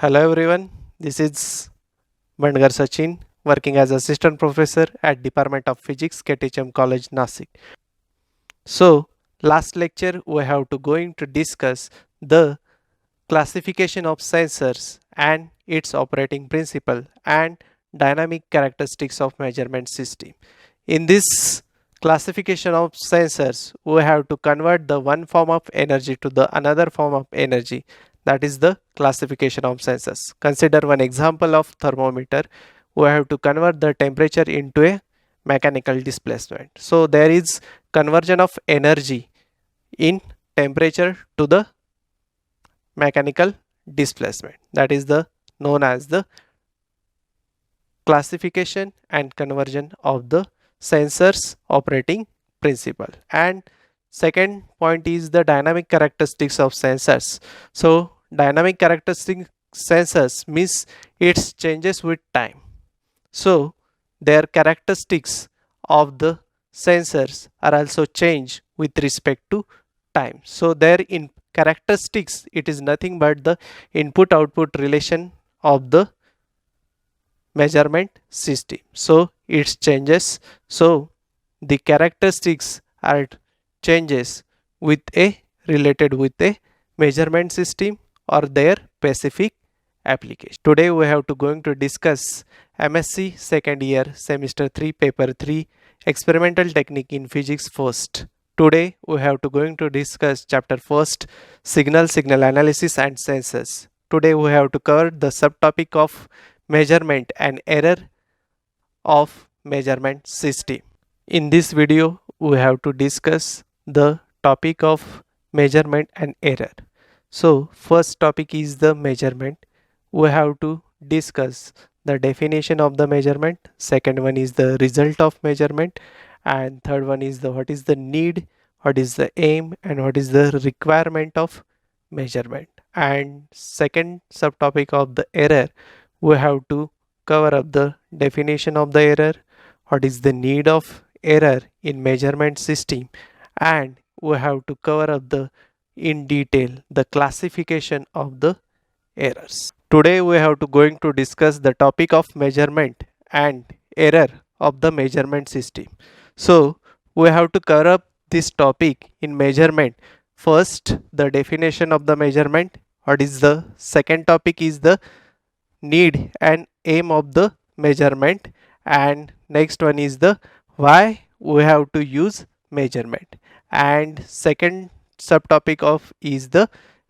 Hello everyone, this is Bandgar Sachin, working as assistant professor at Department of Physics, KTHM College, Nasik. So, last lecture we have to going to discuss the classification of sensors and its operating principle and dynamic characteristics of measurement system. In this classification of sensors, we have to convert the one form of energy to the another form of energy. That is the classification of sensors. Consider one example of thermometer. We have to convert the temperature into a mechanical displacement. So there is conversion of energy in temperature to the mechanical displacement. That is the known as the classification and conversion of the sensors operating principle. And second point is the dynamic characteristics of sensors. So dynamic characteristic sensors means it changes with time. So their characteristics of the sensors are also changed with respect to time. So their in characteristics, it is nothing but the input output relation of the measurement system. So it changes. So the characteristics are changes with a related with a measurement system or their specific application. Today we have to going to discuss MSc second year semester 3 paper 3 experimental technique in physics first. Today we have to going to discuss chapter first signal analysis and sensors. Today we have to cover the subtopic of measurement and error of measurement system. In this video we have to discuss the topic of measurement and error. So first topic is the measurement. We have to discuss the definition of the measurement, second one is the result of measurement, and third one is the what is the need, what is the aim, and what is the requirement of measurement. And second subtopic of the error, we have to cover up the definition of the error, what is the need of error in measurement system, and we have to cover up the in detail the classification of the errors. Today we have to going to discuss the topic of measurement and error of the measurement system. So we have to cover up this topic in measurement. First, the definition of the measurement. What is the second topic is the need and aim of the measurement, and next one is the why we have to use measurement, and second subtopic of is the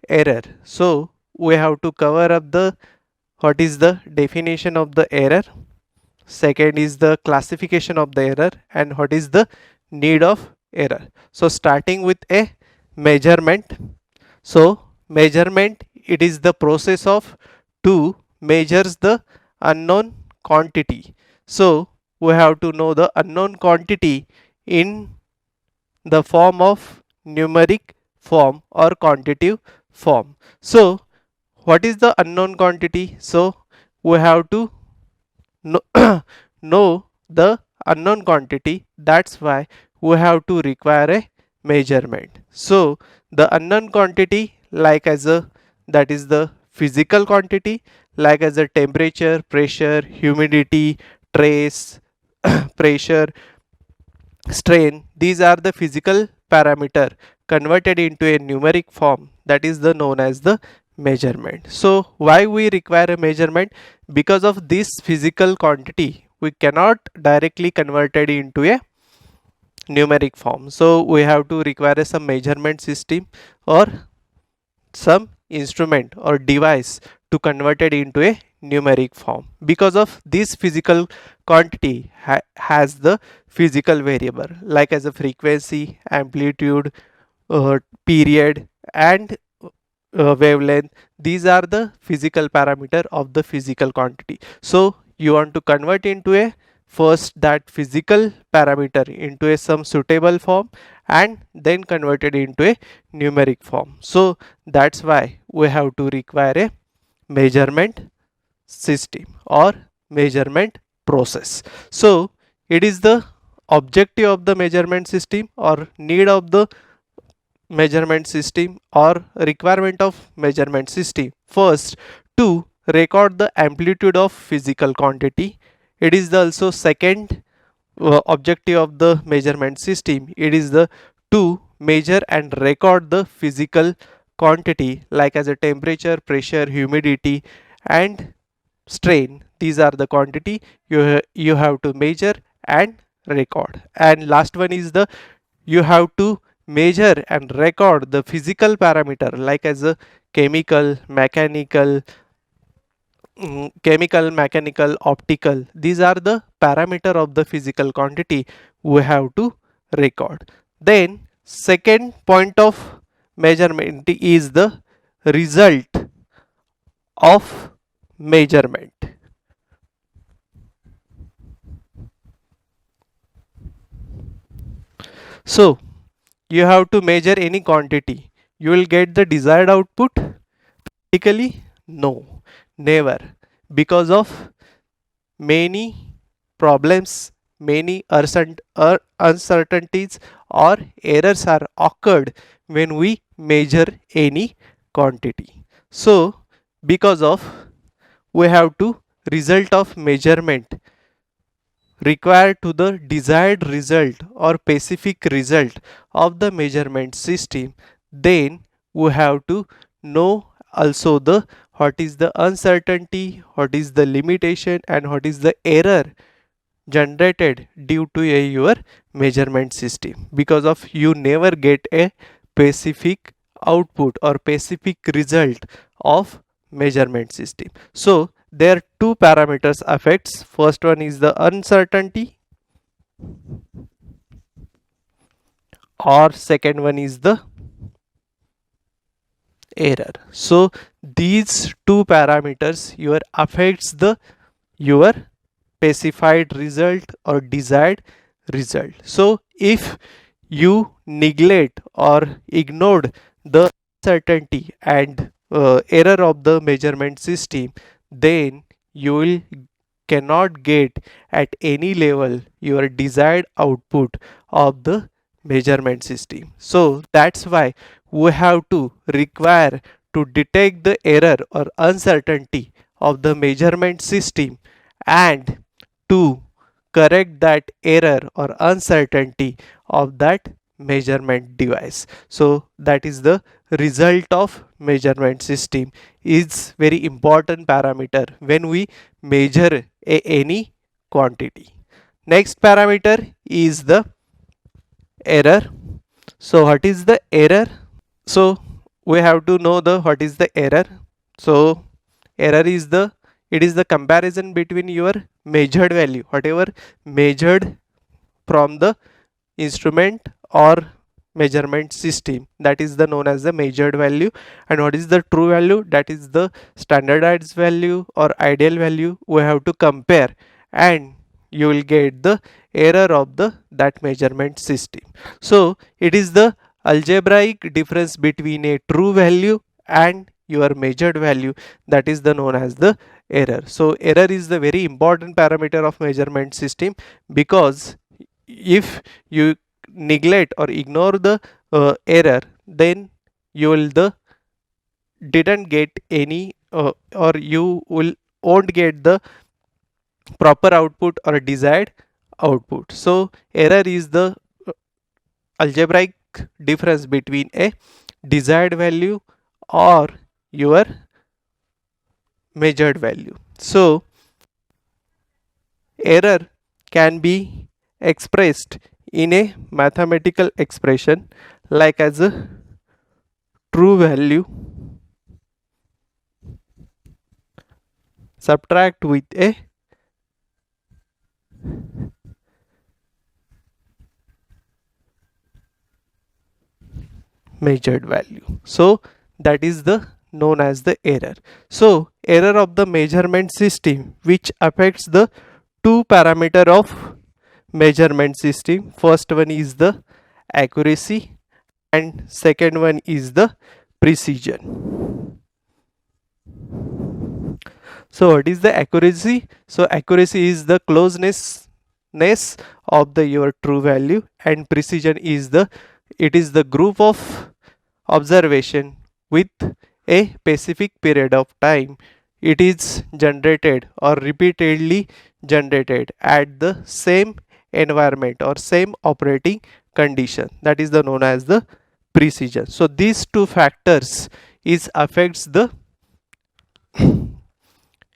error. So we have to cover up the what is the definition of the error, second is the classification of the error, and what is the need of error. So starting with a measurement. So measurement, it is the process of to measures the unknown quantity. So we have to know the unknown quantity in the form of numeric form or quantitative form. So what is the unknown quantity? So we have to know, know the unknown quantity. That's why we have to require a measurement. So the unknown quantity, like as a that is the physical quantity, like as a temperature, pressure, humidity, trace, pressure, strain, these are the physical parameter converted into a numeric form, that is the known as the measurement. So why we require a measurement? Because of this physical quantity we cannot directly convert it into a numeric form, so we have to require some measurement system or some instrument or device to convert it into a numeric form. Because of this physical quantity has the physical variable like as a frequency, amplitude, period, and wavelength. These are the physical parameter of the physical quantity. So you want to convert into a first that physical parameter into a some suitable form and then convert it into a numeric form. So that's why we have to require a measurement system or measurement process. So it is the objective of the measurement system or need of the measurement system or requirement of measurement system first to record the amplitude of physical quantity. It is the also second objective of the measurement system. It is the to measure and record the physical quantity like as a temperature, pressure, humidity and strain. These are the quantity you have to measure and record. And last one is the you have to measure and record the physical parameter like as a chemical, mechanical, optical. These are the parameter of the physical quantity we have to record. Then second point of measurement is the result of measurement. So you have to measure any quantity, you will get the desired output. Practically no, never, because of many problems, many uncertainties or errors are occurred when we measure any quantity. So because of we have to result of measurement required to the desired result or specific result of the measurement system, then we have to know also the what is the uncertainty, what is the limitation and what is the error generated due to your measurement system, because of you never get a specific output or specific result of measurement system. So there are two parameters affects. First one is the uncertainty or second one is the error. So these two parameters your affects the your specified result or desired result. So if you neglect or ignored the uncertainty and error of the measurement system, then you will cannot get at any level your desired output of the measurement system. So that's why we have to require to detect the error or uncertainty of the measurement system and to correct that error or uncertainty of that measurement device. So that is the result of measurement system is very important parameter when we measure any quantity. Next parameter is the error. So what is the error? So we have to know the what is the error. So error is the it is the comparison between your measured value, whatever measured from the instrument or measurement system, that is the known as the measured value, and what is the true value, that is the standardized value or ideal value we have to compare, and you will get the error of the that measurement system. So it is the algebraic difference between a true value and your measured value, that is the known as the error. So error is the very important parameter of measurement system, because if you neglect or ignore the error, then you will the didn't get any or you will won't get the proper output or desired output. So error is the algebraic difference between a desired value or your measured value. So error can be expressed in a mathematical expression like as a true value subtract with a measured value. So that is the known as the error. So error of the measurement system which affects the two parameter of measurement system. First one is the accuracy and second one is the precision. So what is the accuracy? So accuracy is the closeness of the your true value, and precision is the it is the group of observation with a specific period of time it is generated or repeatedly generated at the same environment or same operating condition, that is the known as the precision. So these two factors is affects the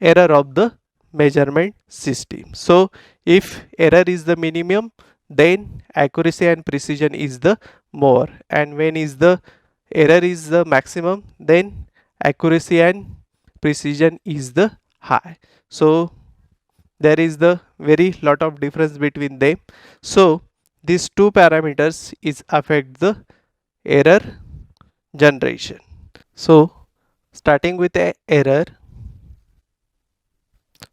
error of the measurement system. So if error is the minimum, then accuracy and precision is the more, and when is the error is the maximum, then accuracy and precision is the high. So there is the very lot of difference between them. So these two parameters is affect the error generation. So starting with a error,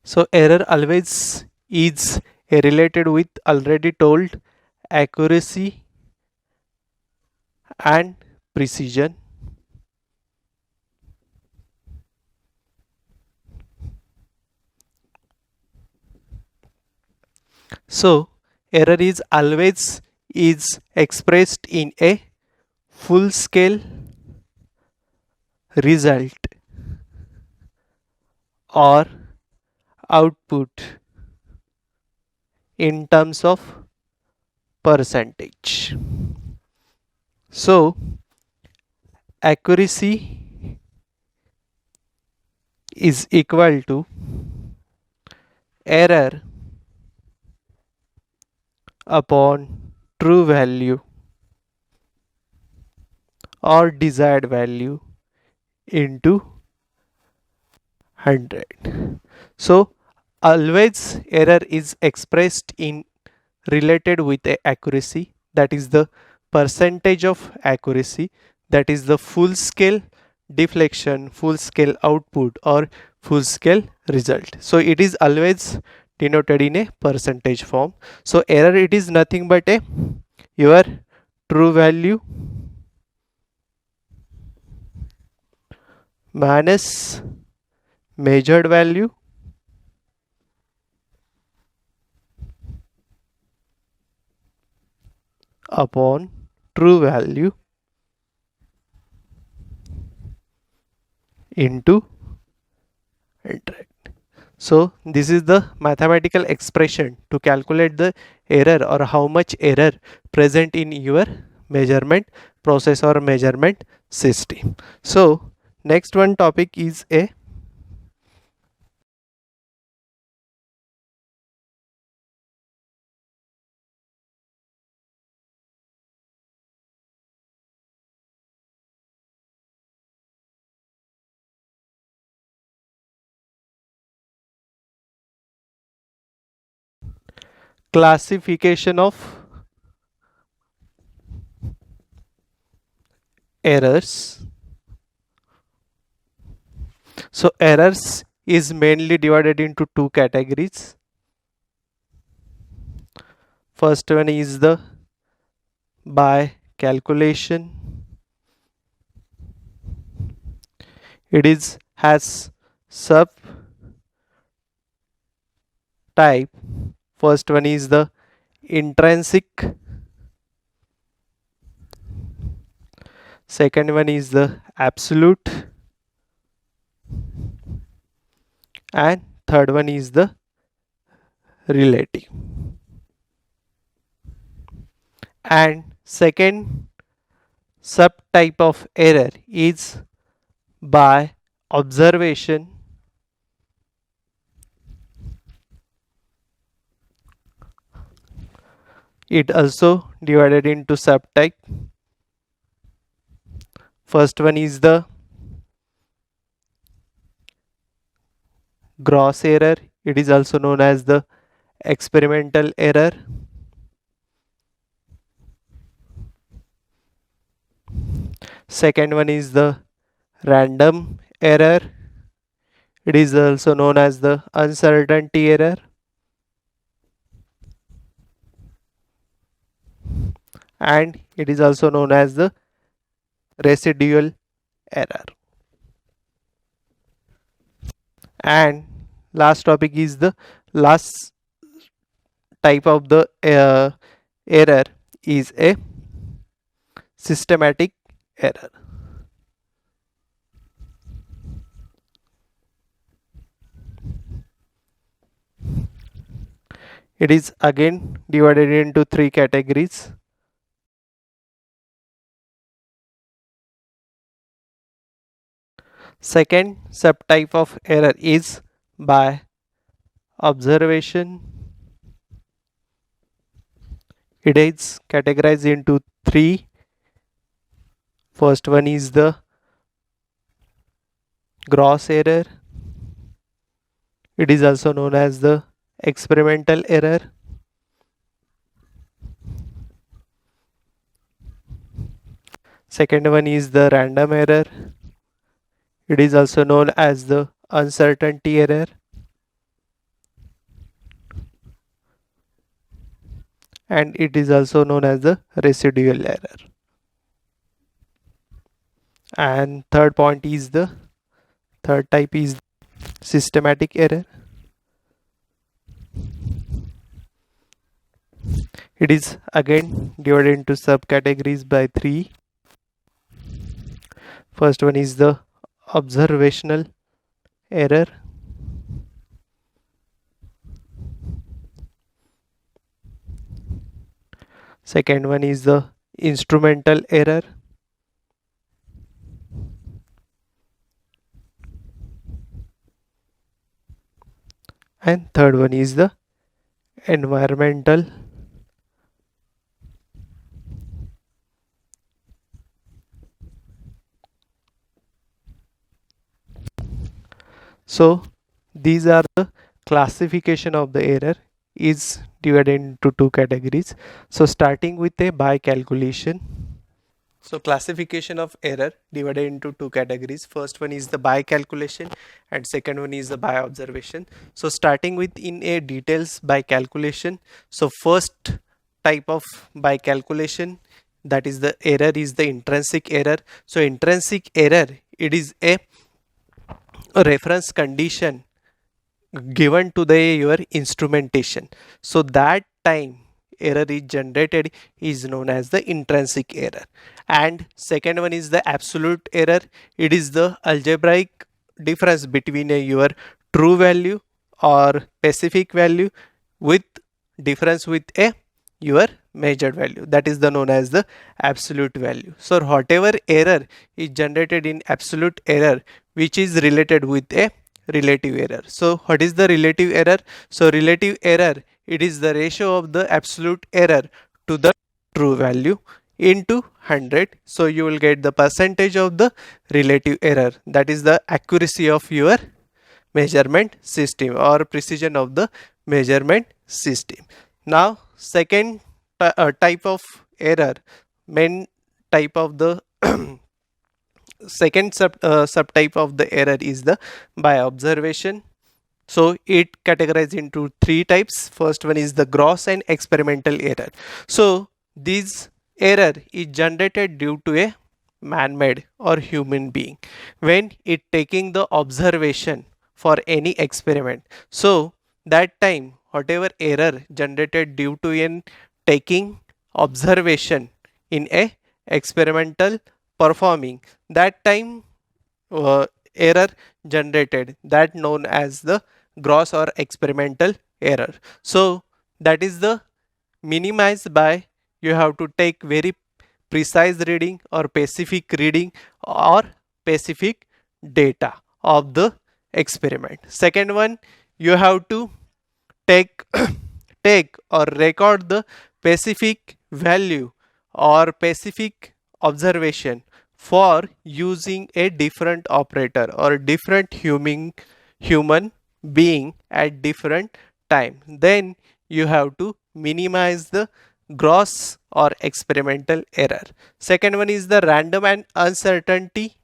so error always is related with already told accuracy and precision. So error is always is expressed in a full scale result or output in terms of percentage. So accuracy is equal to error upon true value or desired value into 100. So always error is expressed in related with a accuracy, that is the percentage of accuracy, that is the full scale deflection, full scale output or full scale result. So it is always denoted in a percentage form. So error, it is nothing but a your true value minus measured value upon true value into 100. So this is the mathematical expression to calculate the error or how much error present in your measurement process or measurement system. So next one topic is a classification of errors. So errors is mainly divided into two categories. First one is the by calculation. It is has sub type. First one is the intrinsic, second one is the absolute, and third one is the relative. And second subtype of error is by observation. It also divided into subtype. First one is the gross error. It is also known as the experimental error. Second one is the random error. It is also known as the uncertainty error. And it is also known as the residual error. And last topic is the last type of the error is a systematic error. It is again divided into three categories. Second subtype of error is by observation. It is categorized into three. First one is the gross error. It is also known as the experimental error. Second one is the random error. It is also known as the uncertainty error. And it is also known as the residual error. And third type is systematic error. It is again divided into subcategories by three. First one is the observational error. Second one is the instrumental error. And third one is the environmental. So these are the classification of the error is divided into two categories. So starting with a by calculation. So classification of error divided into two categories. First one is the by calculation and second one is the by observation. So starting with in a details by calculation. So first type of by calculation, that is the error, is the intrinsic error. So intrinsic error, it is a reference condition given to the your instrumentation. So that time error is generated is known as the intrinsic error. And second one is the absolute error. It is the algebraic difference between your true value or specific value with difference with a your measured value, that is the known as the absolute value. So whatever error is generated in absolute error which is related with a relative error. So what is the relative error? So relative error, it is the ratio of the absolute error to the true value into 100. So you will get the percentage of the relative error, that is the accuracy of your measurement system or precision of the measurement system. Now second type of error, main type of the second subtype of the error is the by observation. So it categorized into three types. First one is the gross and experimental error. So this error is generated due to a man-made or human being when it taking the observation for any experiment. So that time whatever error generated due to in taking observation in a experimental performing, that time error generated, that known as the gross or experimental error. So that is the minimized by you have to take very precise reading or specific reading or specific data of the experiment. Second one, you have to take take or record the specific value or specific observation for using a different operator or different human being at different time. Then you have to minimize the gross or experimental error. Second one is the random and uncertainty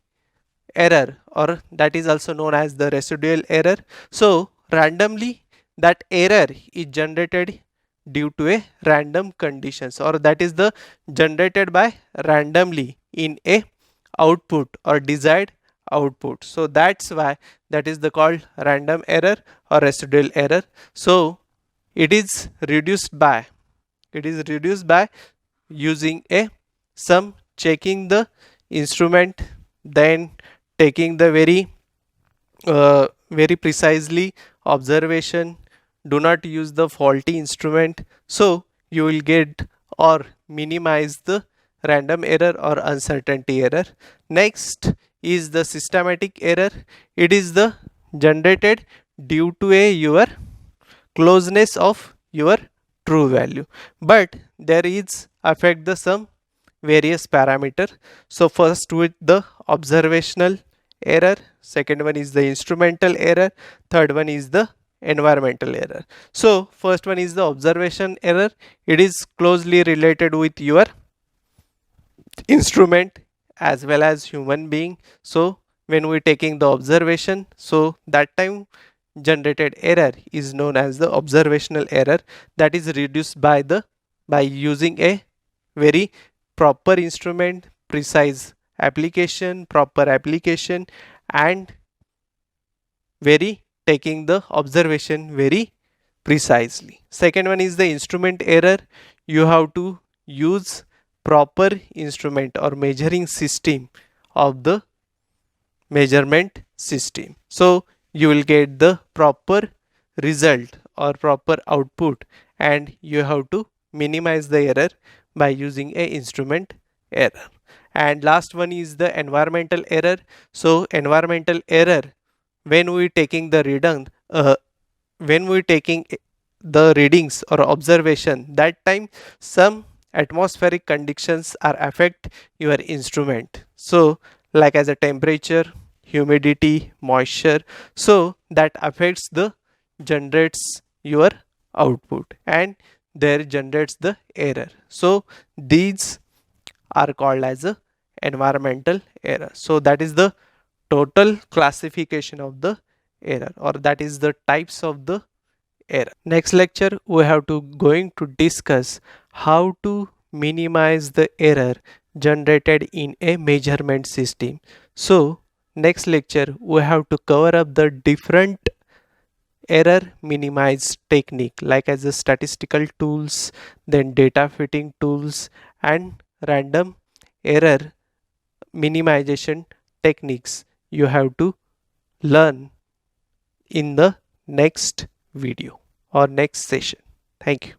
error, or that is also known as the residual error. So randomly that error is generated due to a random conditions, or that is the generated by randomly in a output or desired output. So that's why that is the called random error or residual error. So it is reduced by using a some checking the instrument, then taking the very precisely observation, do not use the faulty instrument, so you will get or minimize the random error or uncertainty error. Next is the systematic error. It is the generated due to your closeness of your true value, but there is affect the some various parameter. So first with the observational error, second one is the instrumental error, third one is the environmental error. So first one is the observation error. It is closely related with your instrument as well as human being. So when we taking the observation, so that time generated error is known as the observational error, that is reduced by using a very proper instrument, precise application, proper application, and very taking the observation very precisely. Second one is the instrument error. You have to use proper instrument or measuring system of the measurement system, so you will get the proper result or proper output, and you have to minimize the error by using a instrument error. And last one is the environmental error. So environmental error, when we taking the when we taking the readings or observation, that time some atmospheric conditions are affect your instrument, so like as a temperature, humidity, moisture, so that affects the generates your output, and there generates the error. So these are called as a environmental error. So that is the total classification of the error, or that is the types of the error. Next lecture we have to going to discuss how to minimize the error generated in a measurement system. So next lecture we have to cover up the different error minimize technique, like as the statistical tools, then data fitting tools, and random error minimization techniques you have to learn in the next video or next session. Thank you.